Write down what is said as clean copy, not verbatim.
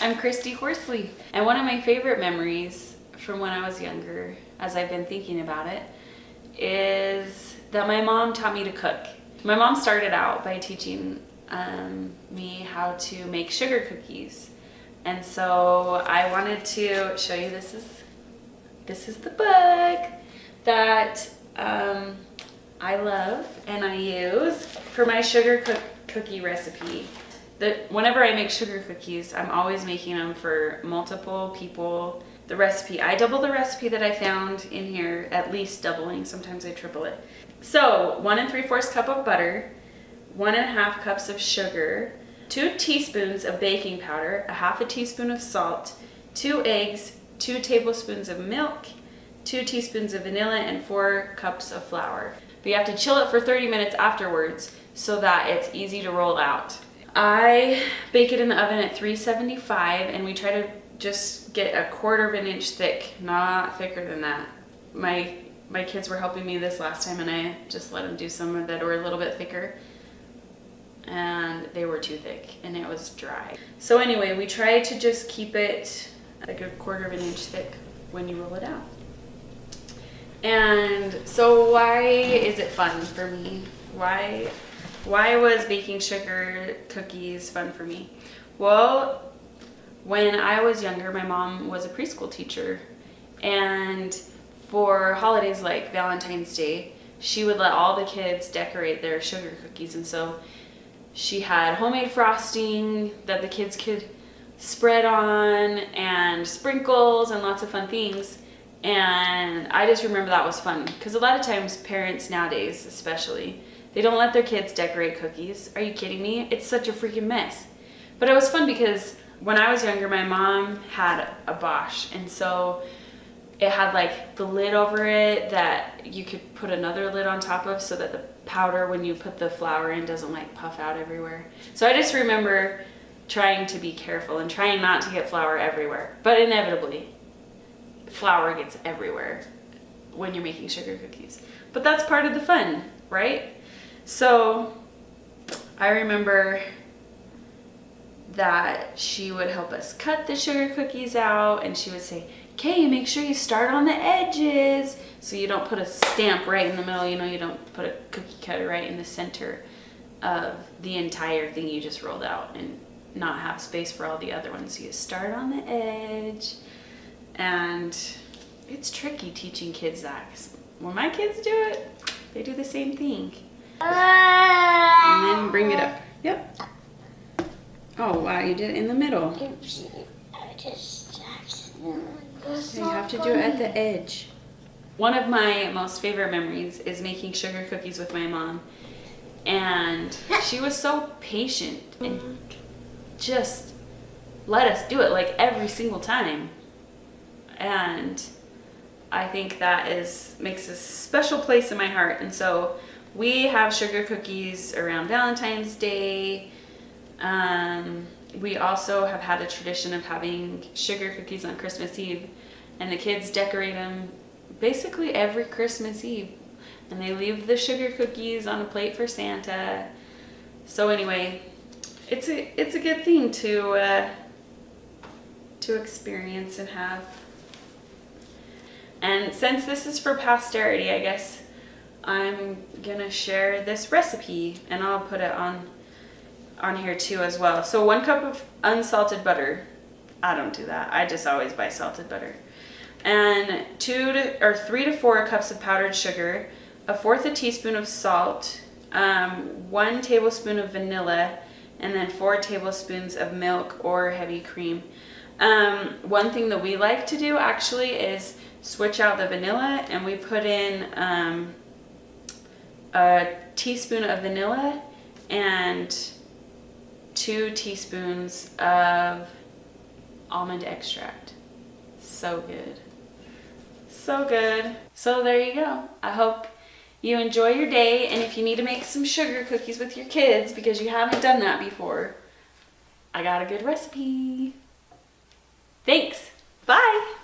I'm Christy Horsley, and one of my favorite memories from when I was younger, as I've been thinking about it, is that my mom taught me to cook. My mom started out by teaching me how to make sugar cookies, and so I wanted to show you. This is the book that I love and I use for my sugar cookie recipe. Whenever I make sugar cookies, I'm always making them for multiple people. The recipe, I double the recipe that I found in here, at least doubling, sometimes I triple it. So 1 3/4 cup of butter, 1 1/2 cups of sugar, 2 teaspoons of baking powder, 1/2 teaspoon of salt, 2 eggs, 2 tablespoons of milk, 2 teaspoons of vanilla, and 4 cups of flour. But you have to chill it for 30 minutes afterwards so that it's easy to roll out. I bake it in the oven at 375, and we try to just get 1/4 inch thick, not thicker than that. My kids were helping me this last time, and I just let them do some that were a little bit thicker, and they were too thick and it was dry. So anyway, we try to just keep it like 1/4 inch thick when you roll it out. And so why is it fun for me? Why was baking sugar cookies fun for me? Well, when I was younger, my mom was a preschool teacher, and for holidays like Valentine's Day, she would let all the kids decorate their sugar cookies, and so she had homemade frosting that the kids could spread on, and sprinkles, and lots of fun things. And I just remember that was fun, because a lot of times parents nowadays especially, they don't let their kids decorate cookies. Are you kidding me? It's such a freaking mess. But it was fun because when I was younger, my mom had a Bosch, and so it had like the lid over it that you could put another lid on top of so that the powder, when you put the flour in, doesn't like puff out everywhere. So I just remember trying to be careful and trying not to get flour everywhere. But inevitably, flour gets everywhere when you're making sugar cookies. But that's part of the fun, right? So I remember that she would help us cut the sugar cookies out, and she would say, okay, make sure you start on the edges so you don't put a stamp right in the middle, you don't put a cookie cutter right in the center of the entire thing you just rolled out and not have space for all the other ones. So you start on the edge, and it's tricky teaching kids that, 'cause when my kids do it, they do the same thing. And then bring it up. Yep. Oh wow, you did it in the middle. So you have to do it at the edge. One of my most favorite memories is making sugar cookies with my mom. And she was so patient and just let us do it like every single time. And I think that makes a special place in my heart. And so we have sugar cookies around Valentine's Day. We also have had a tradition of having sugar cookies on Christmas Eve, and the kids decorate them basically every Christmas Eve, and they leave the sugar cookies on a plate for Santa. So anyway, it's a good thing to experience and have. And since this is for posterity, I guess I'm gonna share this recipe, and I'll put it on here too as well. So 1 cup of unsalted butter. I don't do that. I just always buy salted butter. And 3 to 4 cups of powdered sugar, 1/4 teaspoon of salt, 1 tablespoon of vanilla, and then 4 tablespoons of milk or heavy cream. One thing that we like to do actually is switch out the vanilla, and we put in a teaspoon of vanilla and 2 teaspoons of almond extract. So good. So good. So there you go. I hope you enjoy your day, and if you need to make some sugar cookies with your kids because you haven't done that before, I got a good recipe. Thanks. Bye.